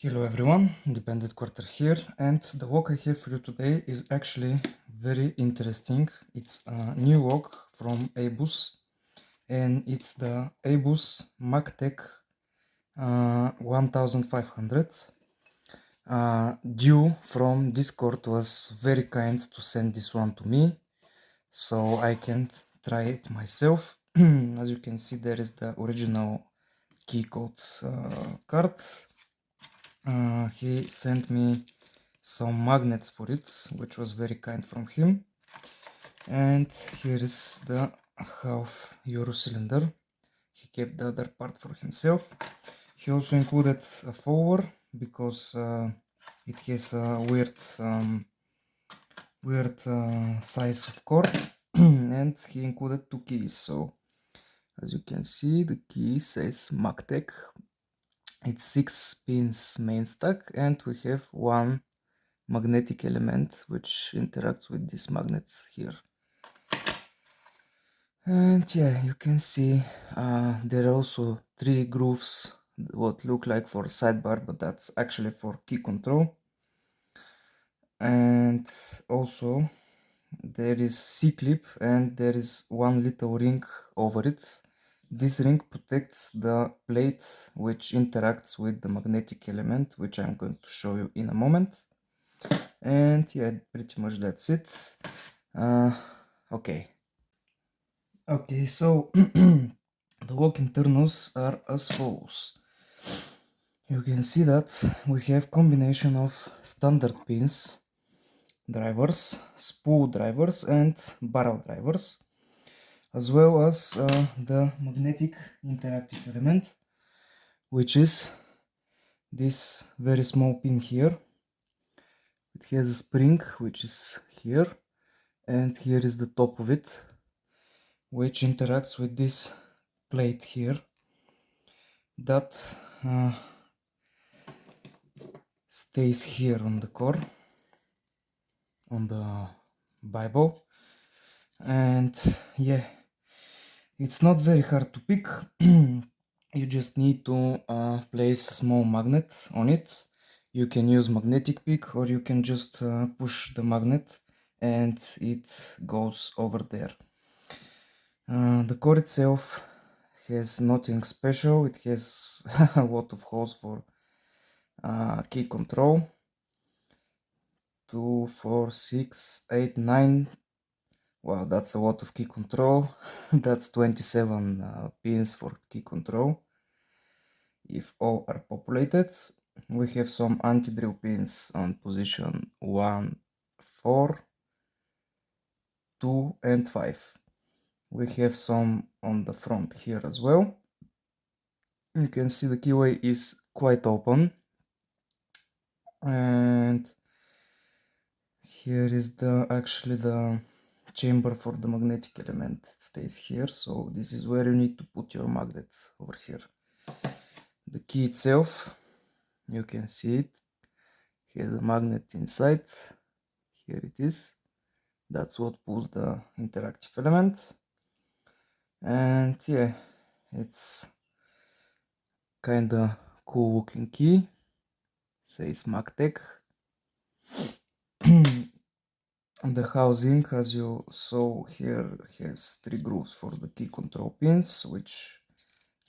Hello everyone, Dependent Quarter here, and the walk I have for you today is actually very interesting. It's a new walk from Abus, and it's the Abus Magtec 1500. Due from Discord was very kind to send this one to me, so I can't try it myself. As you can see, there is the original key code card. He sent me some magnets for it, which was very kind from him. And here is the half euro cylinder. He kept the other part for himself. He also included a follower because it has a weird size of cord, and he included two keys. So as you can see, the key says Magtec. It's 6 pins main stack, and we have one magnetic element which interacts with these magnets here. And yeah, you can see there are also 3 grooves, what look like for sidebar, but that's actually for key control. And also there is C-clip, and there is one little ring over it. This ring protects the plate which interacts with the magnetic element, which I'm going to show you in a moment. And yeah, pretty much that's it. Okay, so the walk internals are as follows. You can see that we have combination of standard pins, drivers, spool drivers, and barrel drivers, as well as the magnetic interactive element, which is this very small pin here. It has a spring which is here, and here is the top of it, which interacts with this plate here that stays here on the core, on the Bible. And yeah, it's not very hard to pick. You just need to place a small magnet on it. You can use magnetic pick, or you can just push the magnet and it goes over there. The core itself has nothing special. It has a lot of holes for key control. 2, 4, 6, 8, 9. Wow, that's a lot of key control. That's 27 pins for key control. If all are populated, we have some anti-drill pins on position 1, 4, 2, and 5. We have some on the front here as well. You can see the keyway is quite open. And here is actually the chamber for the magnetic element. It stays here, so this is where you need to put your magnet, over here. The key itself, you can see it has a magnet inside. Here it is. That's what pulls the interactive element. And yeah, it's kinda cool looking key. Says Magtec. The housing, as you saw here, has 3 grooves for the key control pins, which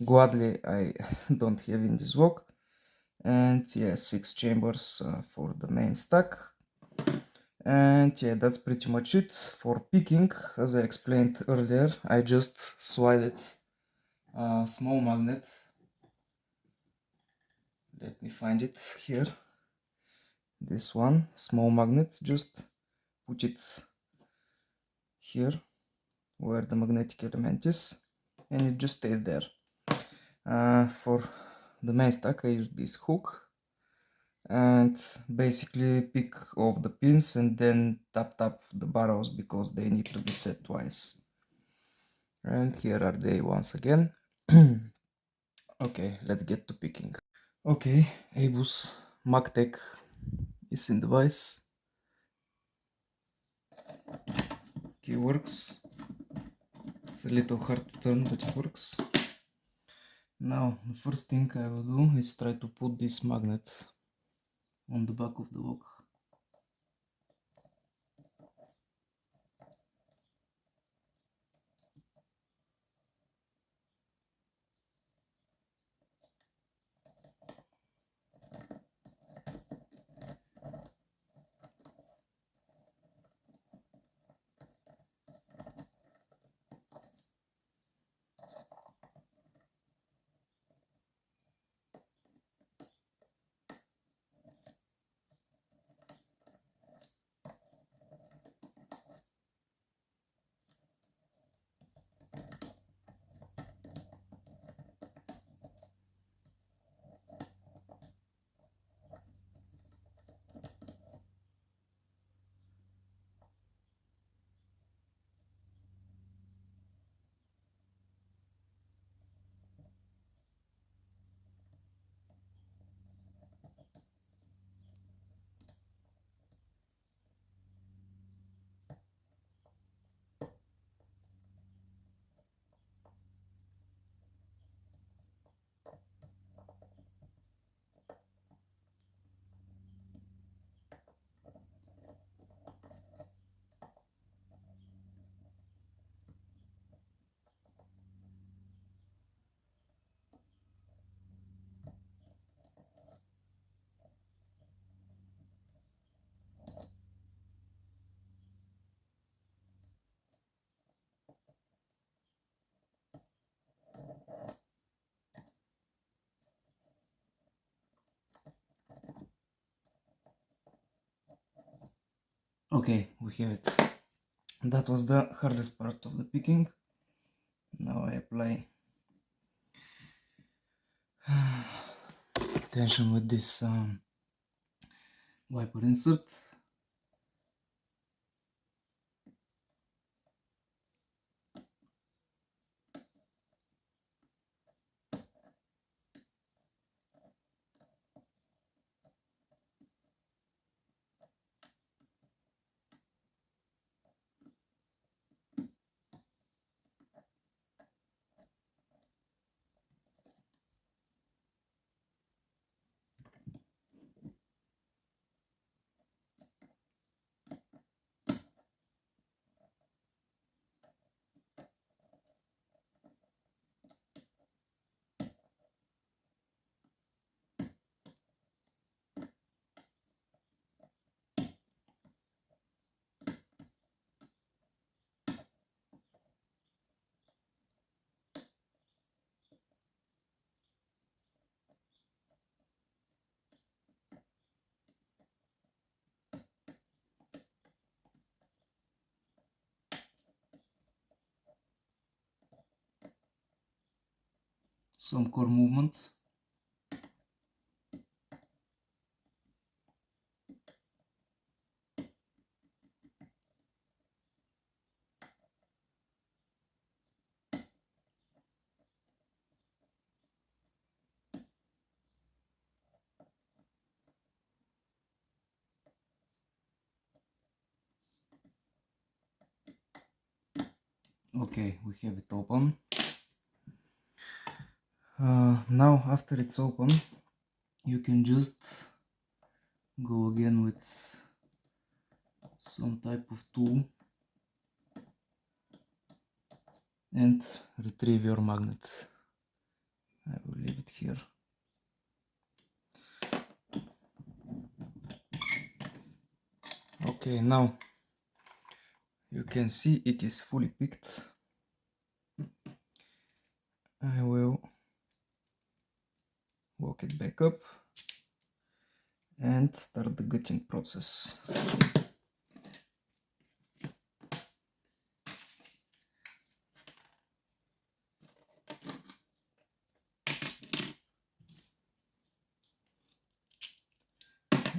gladly I don't have in this walk. And yeah, 6 chambers for the main stack. And yeah, that's pretty much it. For picking, as I explained earlier, I just slided a small magnet. Let me find it here. This one, small magnet, just put it here where the magnetic element is, and it just stays there. For the main stack, I used this hook and basically pick off the pins and then tap the barrels because they need to be set twice. And here are they once again. Okay, let's get to picking. Okay, Abus Magtec is in the vise. Key works. It's a little hard to turn, but it works. Now, the first thing I will do is try to put this magnet on the back of the lock. Okay, we have it. That was the hardest part of the picking. Now I apply tension with this wiper insert. Some core movement. Okay, we have it open. Now after it's open, you can just go again with some type of tool and retrieve your magnet. I will leave it here. Okay, now you can see it is fully picked. I will walk it back up and start the gutting process.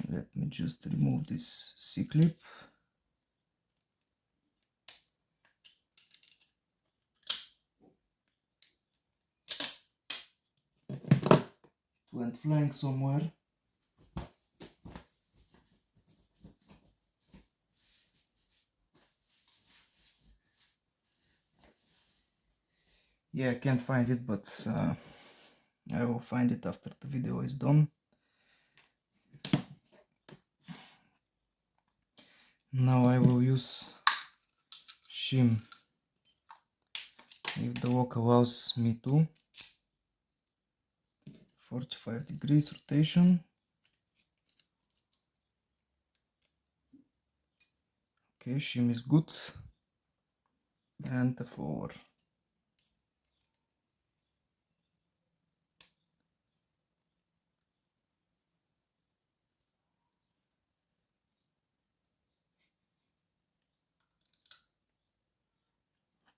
Let me just remove this C-clip. It went flying somewhere. Yeah, I can't find it, but I will find it after the video is done. Now I will use shim, if the wok allows me to. 45 degrees rotation. Okay, shim is good. And the forward.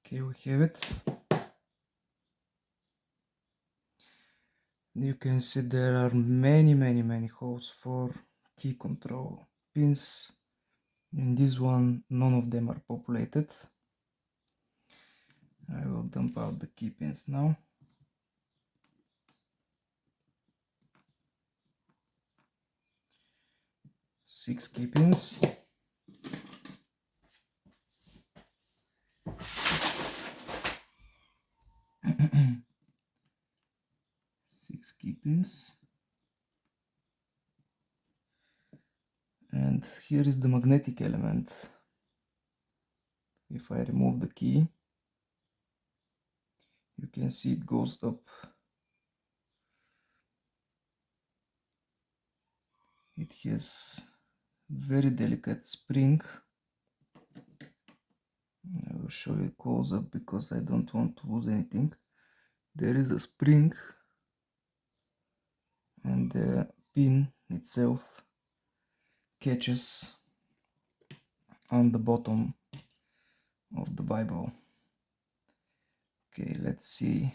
Okay, we have it. You can see there are many holes for key control pins. In this one, none of them are populated. I will dump out the key pins now. Six key pins. Six key pins. And here is the magnetic element. If I remove the key, you can see it goes up. It has very delicate spring. I will show you close up because I don't want to lose anything. There is a spring and the pin itself catches on the bottom of the Bible. Okay, let's see.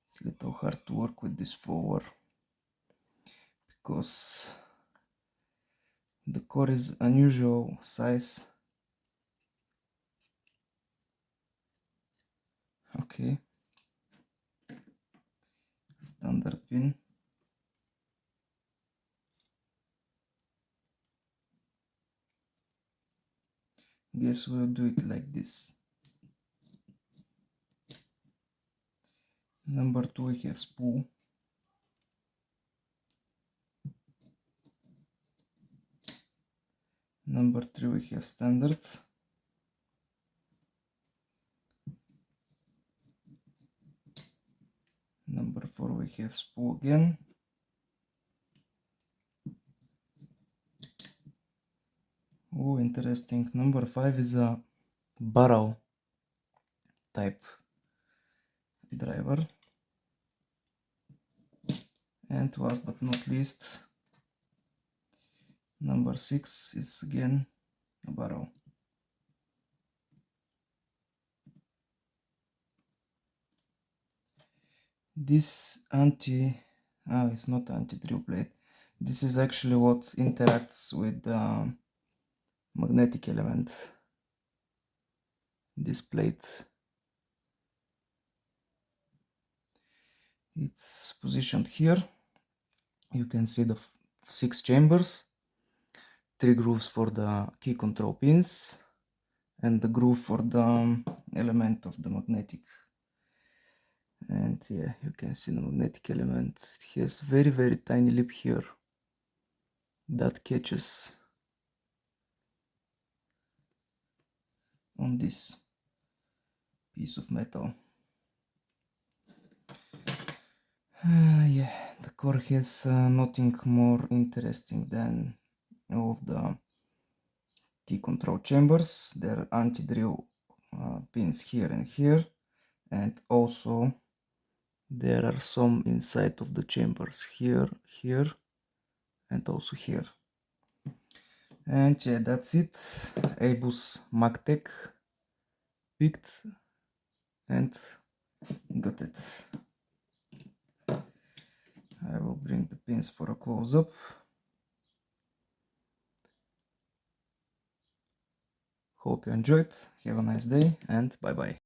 It's a little hard to work with this forward because the core is unusual size. Okay, standard pin. Guess we'll do it like this. Number 2 we have spool. Number 3 we have standard. Number 4 we have spool again. Oh, interesting. Number 5 is a barrel type driver. And last but not least, number 6 is again a barrel. This it's not anti-drill plate. This is actually what interacts with the magnetic element. This plate. It's positioned here. You can see the 6 chambers, 3 grooves for the key control pins, and the groove for the element of the magnetic. And yeah, you can see the magnetic element. It has very tiny lip here that catches on this piece of metal. Yeah, the core has nothing more interesting than all of the key control chambers. There are anti-drill pins here and here, and also there are some inside of the chambers here, here, and also here. And yeah, that's it. Abus Magtec picked and got it. I will bring the pins for a close-up. Hope you enjoyed. Have a nice day and bye bye.